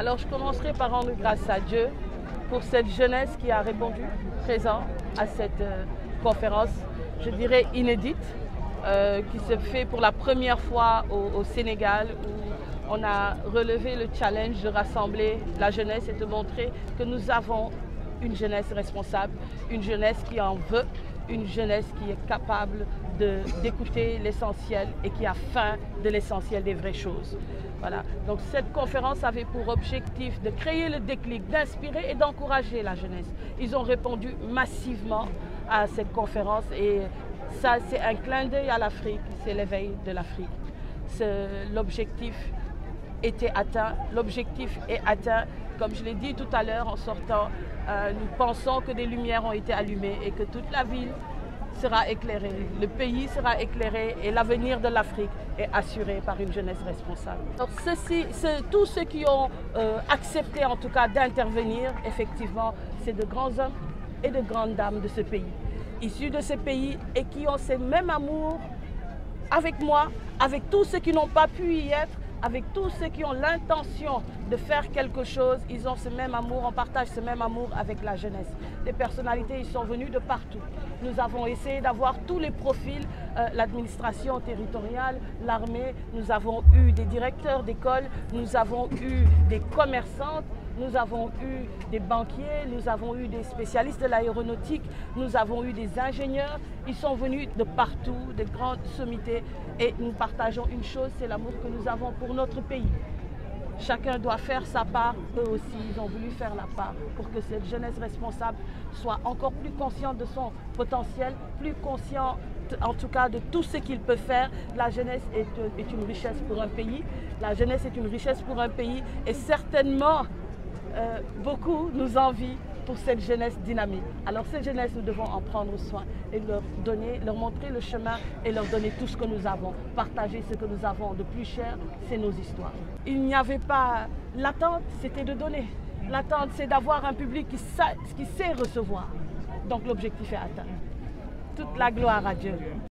Alors je commencerai par rendre grâce à Dieu pour cette jeunesse qui a répondu présent à cette conférence, je dirais inédite, qui se fait pour la première fois au Sénégal, où on a relevé le challenge de rassembler la jeunesse et de montrer que nous avons une jeunesse responsable, une jeunesse qui en veut, une jeunesse qui est capable d'écouter l'essentiel et qui a faim de l'essentiel des vraies choses. Voilà. Donc cette conférence avait pour objectif de créer le déclic, d'inspirer et d'encourager la jeunesse. Ils ont répondu massivement à cette conférence et ça c'est un clin d'œil à l'Afrique, c'est l'éveil de l'Afrique. L'objectif était atteint, l'objectif est atteint. Comme je l'ai dit tout à l'heure en sortant, nous pensons que des lumières ont été allumées et que toute la ville sera éclairée, le pays sera éclairé et l'avenir de l'Afrique est assuré par une jeunesse responsable. Alors tous ceux qui ont accepté en tout cas d'intervenir, effectivement, c'est de grands hommes et de grandes dames de ce pays, issus de ce pays et qui ont ce même amour avec moi, avec tous ceux qui n'ont pas pu y être, avec tous ceux qui ont l'intention de faire quelque chose. Ils ont ce même amour, on partage ce même amour avec la jeunesse. Les personnalités, ils sont venus de partout. Nous avons essayé d'avoir tous les profils, l'administration territoriale, l'armée, nous avons eu des directeurs d'école, nous avons eu des commerçantes, nous avons eu des banquiers, nous avons eu des spécialistes de l'aéronautique, nous avons eu des ingénieurs. Ils sont venus de partout, des grandes sommités. Et nous partageons une chose, c'est l'amour que nous avons pour notre pays. Chacun doit faire sa part, eux aussi, ils ont voulu faire la part pour que cette jeunesse responsable soit encore plus consciente de son potentiel, plus consciente en tout cas de tout ce qu'il peut faire. La jeunesse est une richesse pour un pays, la jeunesse est une richesse pour un pays et certainement beaucoup nous envient pour cette jeunesse dynamique. Alors cette jeunesse, nous devons en prendre soin et leur montrer le chemin et leur donner tout ce que nous avons. Partager ce que nous avons de plus cher, c'est nos histoires. Il n'y avait pas... L'attente, c'était de donner. L'attente, c'est d'avoir un public qui sait recevoir. Donc l'objectif est atteint. Toute la gloire à Dieu.